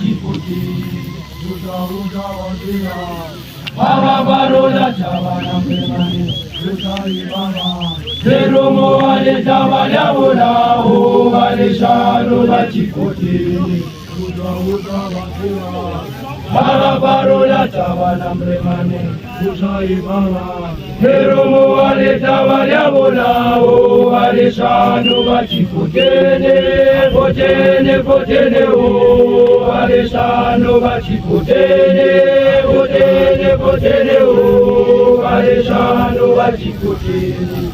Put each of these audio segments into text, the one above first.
chiputi uta wadia baba barola chavana premani utai baba Jeromo ale chavana bola o ale sharola chiputi uta wadia baba barola chavana premani utai baba Jeromo ale chavana bola o ale sharola chiputene potene potene o ale sharola chiputene potene potene o ale sharola chiputene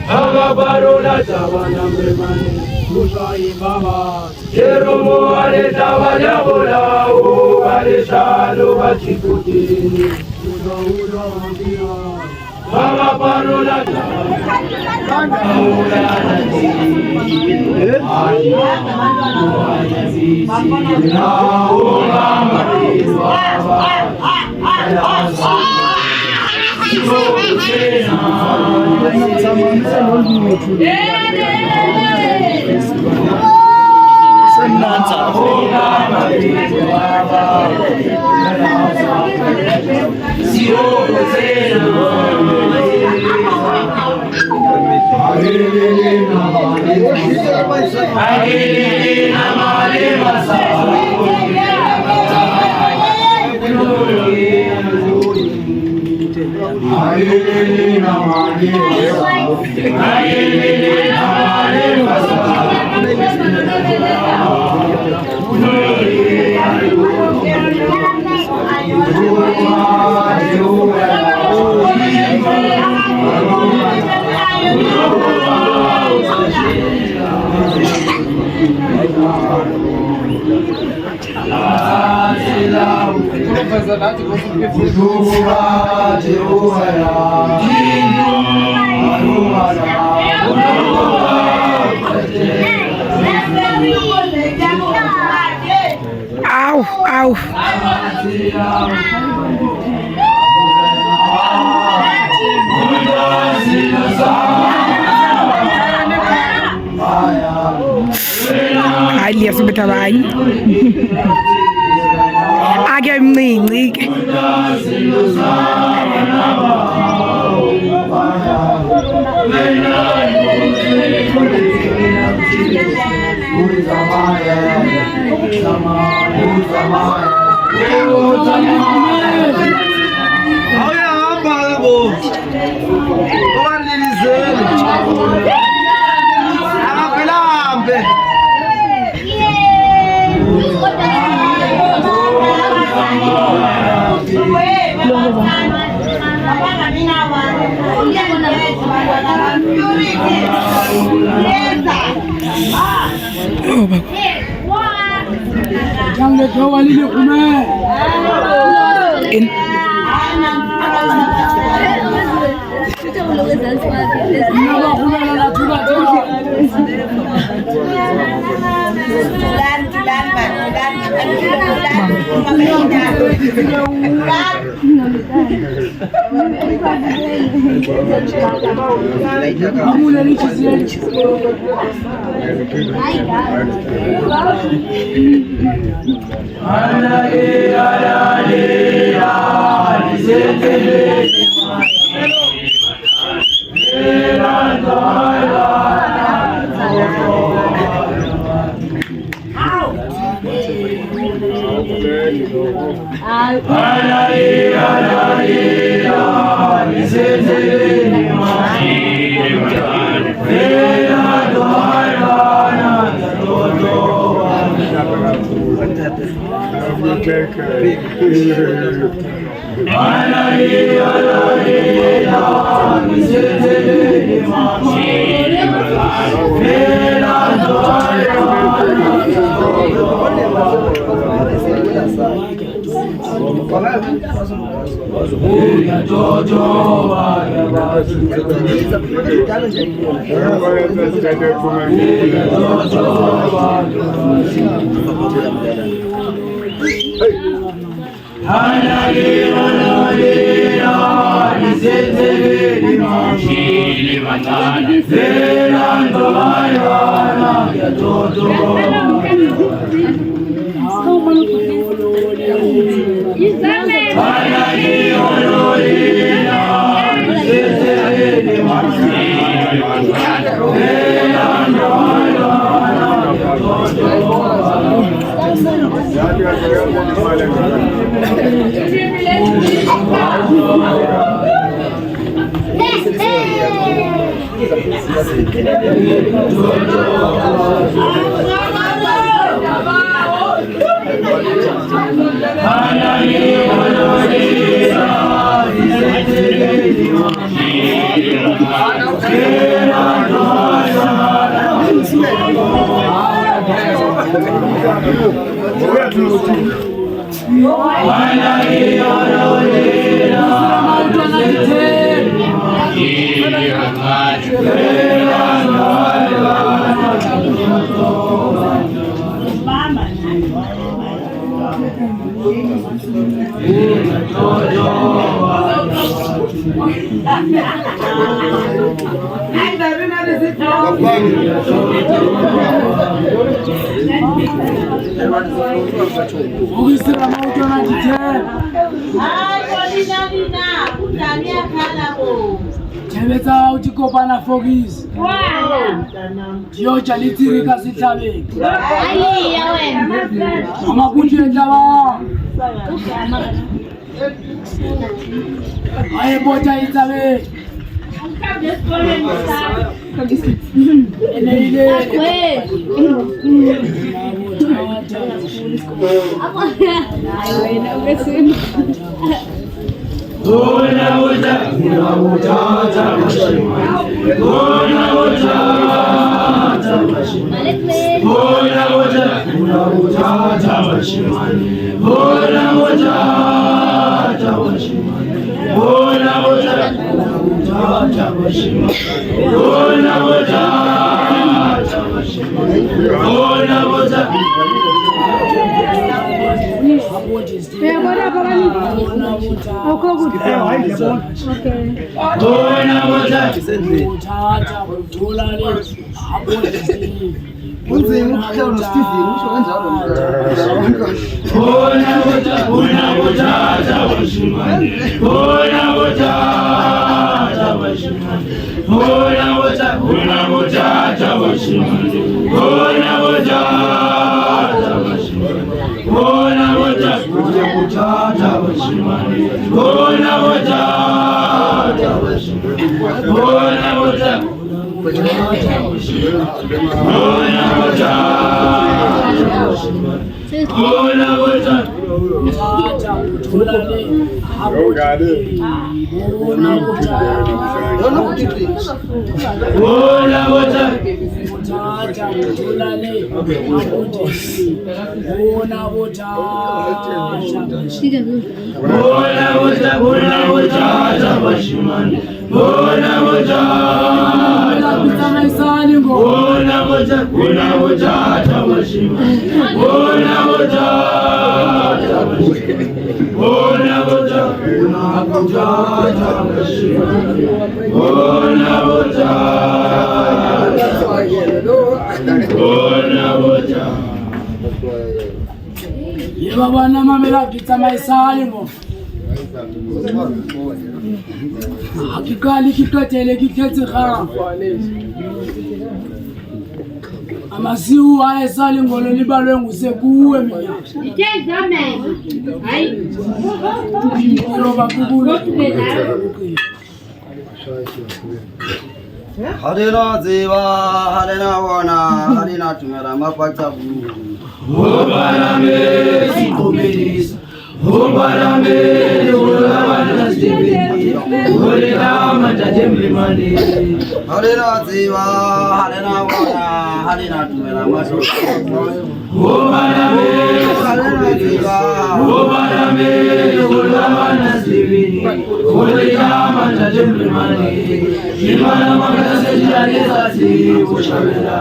Baba barola chavana premani Usai baba Jeromo ale chavana bola o ale sharola chiputene Baba barola chavana Au, au. Ali asibitabayi. Ake mncinci. Pana Fogis. Dio chalitiri kasitabe. Ai yawe. Amabuti ndawa. Aye bota itabe. Bwana mamela kitama isalimo akikali kikatele kiketse kha amasiu ayesali ngolo libalwe ngusekuwe mina Itezame. Ai. roba kubulo Harina Deva, Harina Wana, Harina Tumera, Mapatabu. Obarame sikomelis Obarame Obarame sikomelis Obarame matajemlimani Harina Deva, Harina Wana, Harina Tumera, Mapatabu. Obarame Harina Deva, Obarame Obarame sikomelis Obarame matajemlimani Imana makase jari ushamela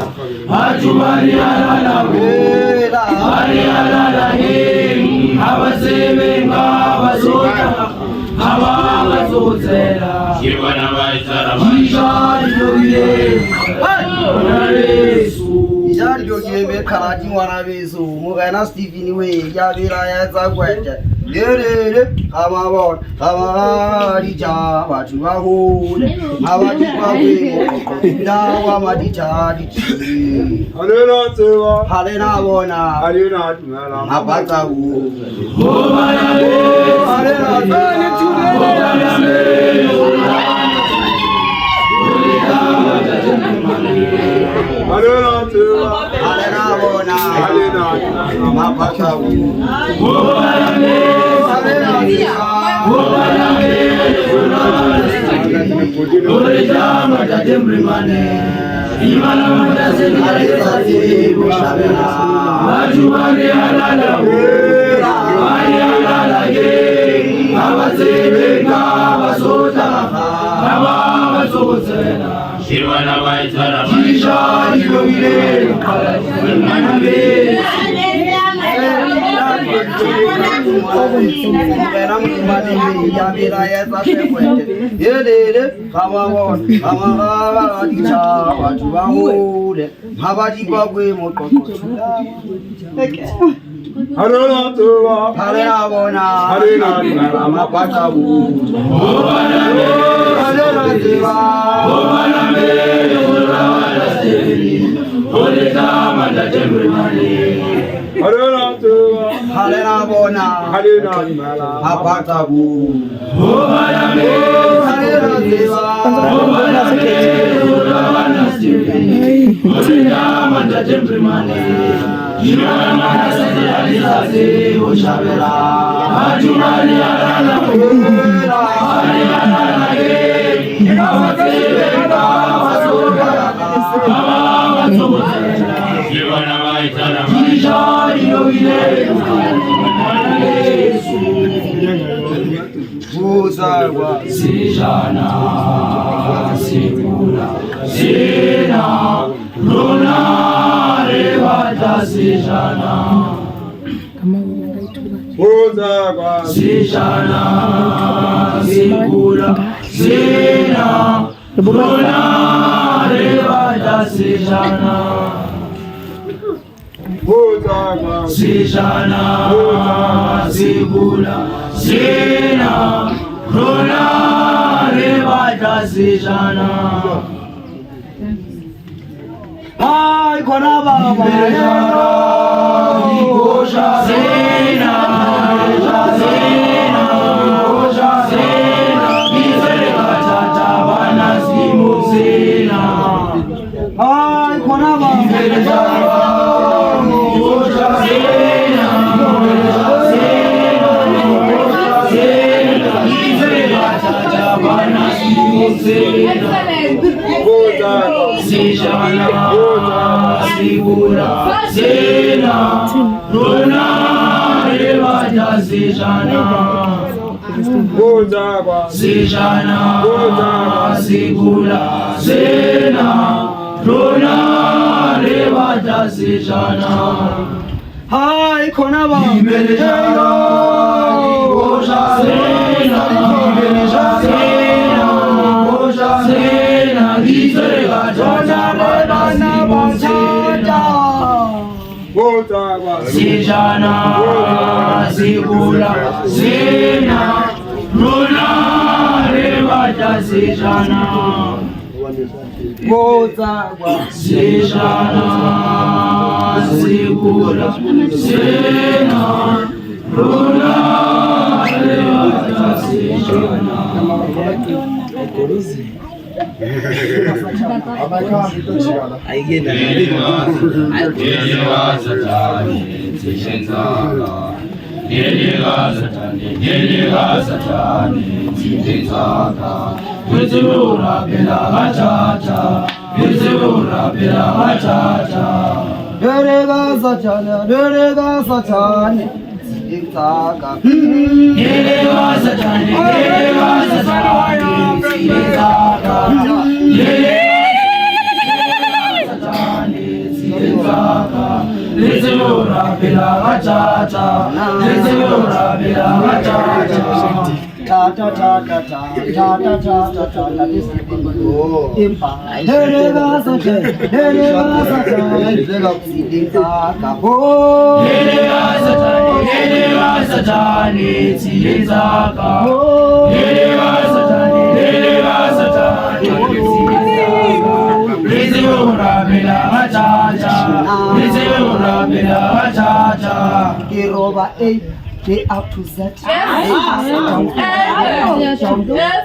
Atubari alala Ari alala him Abasebenga Abazota Abazotera Kibana Baitara Ishari Yoye Onaresu Jari yoke be karati wana be so mo kana Stephen we ya bira ya tsa kwete dere amabon amarija batu bahule abati bawe dawa madita diti Halena tsewa halena bona halena tumela abata bu halena tsewa halena tsewa halena bona halena abata bu Halena bona halena apata bu halena deva Sijana, Sikula, Sina, Luna, Revata, Sijana. Sijana, Sikula, Sina, Luna, Revata, Sijana. Sijana, Sikula, Sina, Rona revata sijana. Ai kona baba Gosha sena, sena, Gosha sena, Gizere gatata wana simu sena. ai kona baba Gosha sena, Sijana, Sigura, Sena, Rona, Revata, Sijana. Sijana, Sigura, Sena, Rona, Revata, Sijana. ai kona baba Gosha Sena, Sena, Gizere gatata wana Sijana, Sigula, Sena, Rona, Revata, Sijana. Sijana, Sigula, Sena, Rona, Revata, Sijana. They out to that.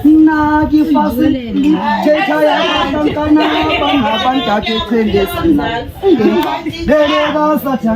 Na di fasi chekaya kankana banta kende sana. Derega sacha.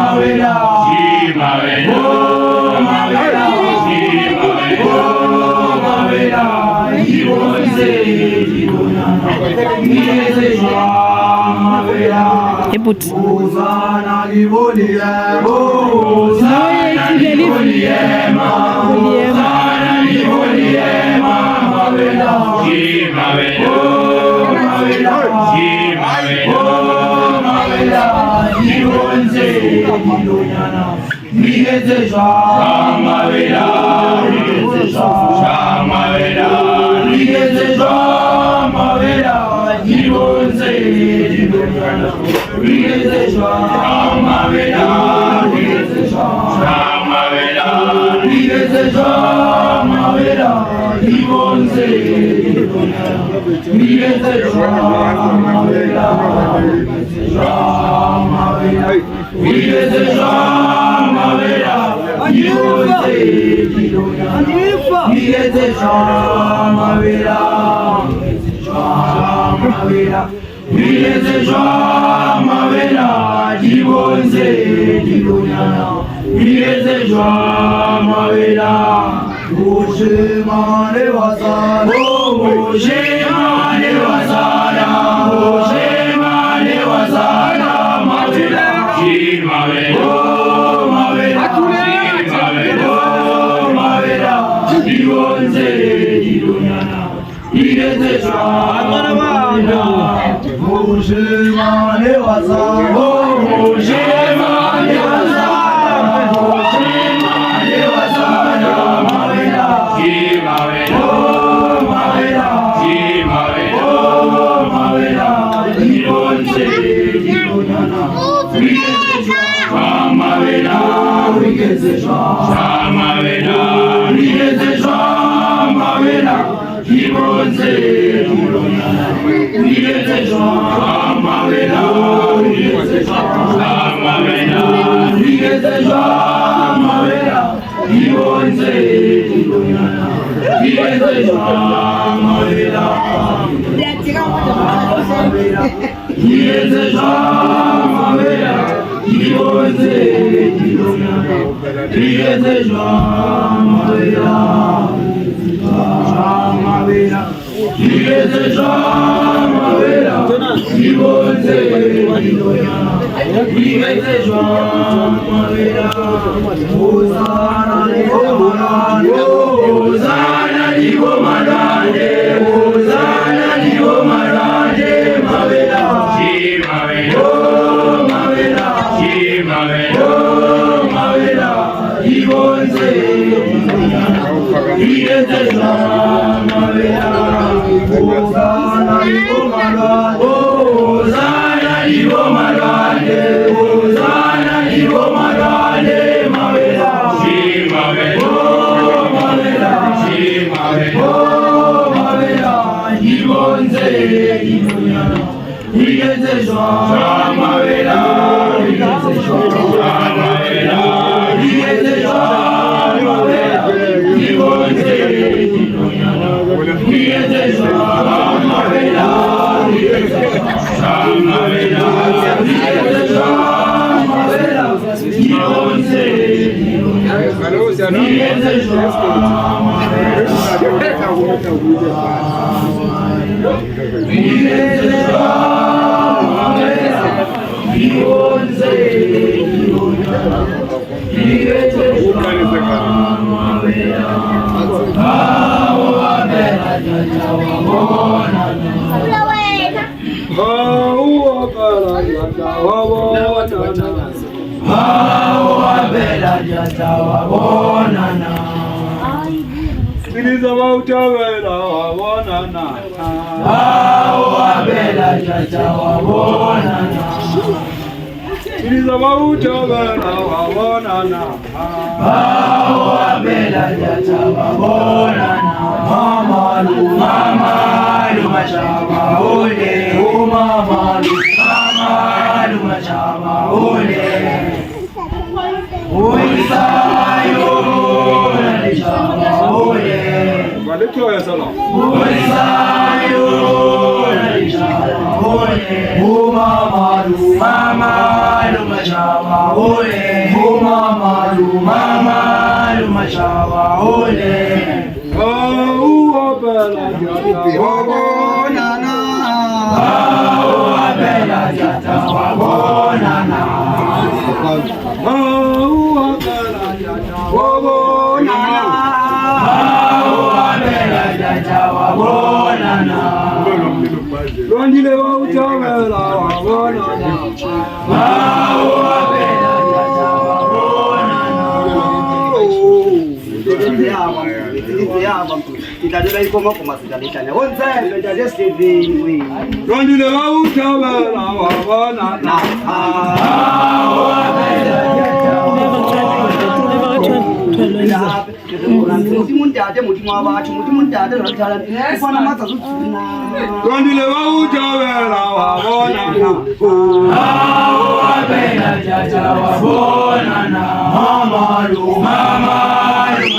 Mawela, Écoute. wabonana Abela jata wabonana Abela jata wabonana Rondile wa utawela wabonana Abela jata wabonana Rondile wa utawela wabonana Rondile wa utawela wabonana Abela jata wabonana Mamalu mamalu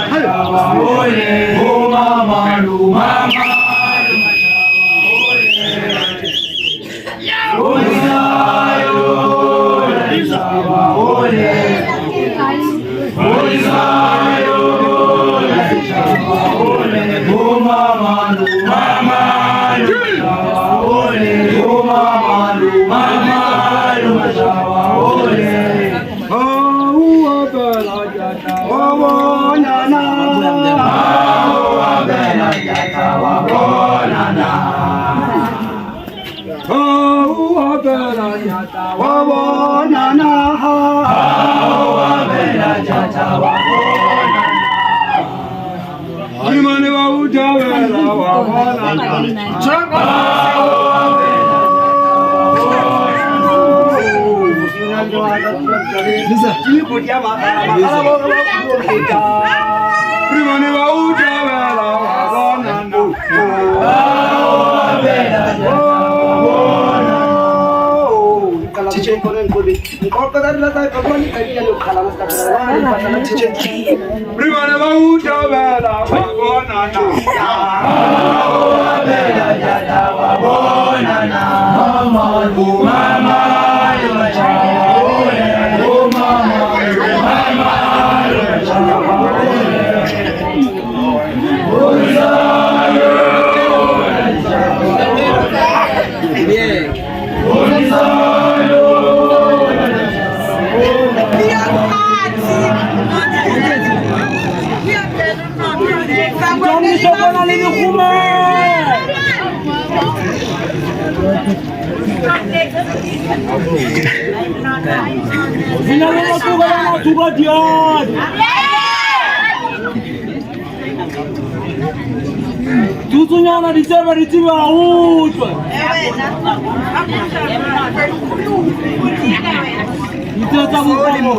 wabole Mamalu mamalu Imane wa utawela wabonana Imane wa utawela wabonana Primane wa utawela wabonana Abela jata wabonana Mamalu mamalu wabole Mamalu mamalu Tutunyana disema ritima utwa Itata mukamo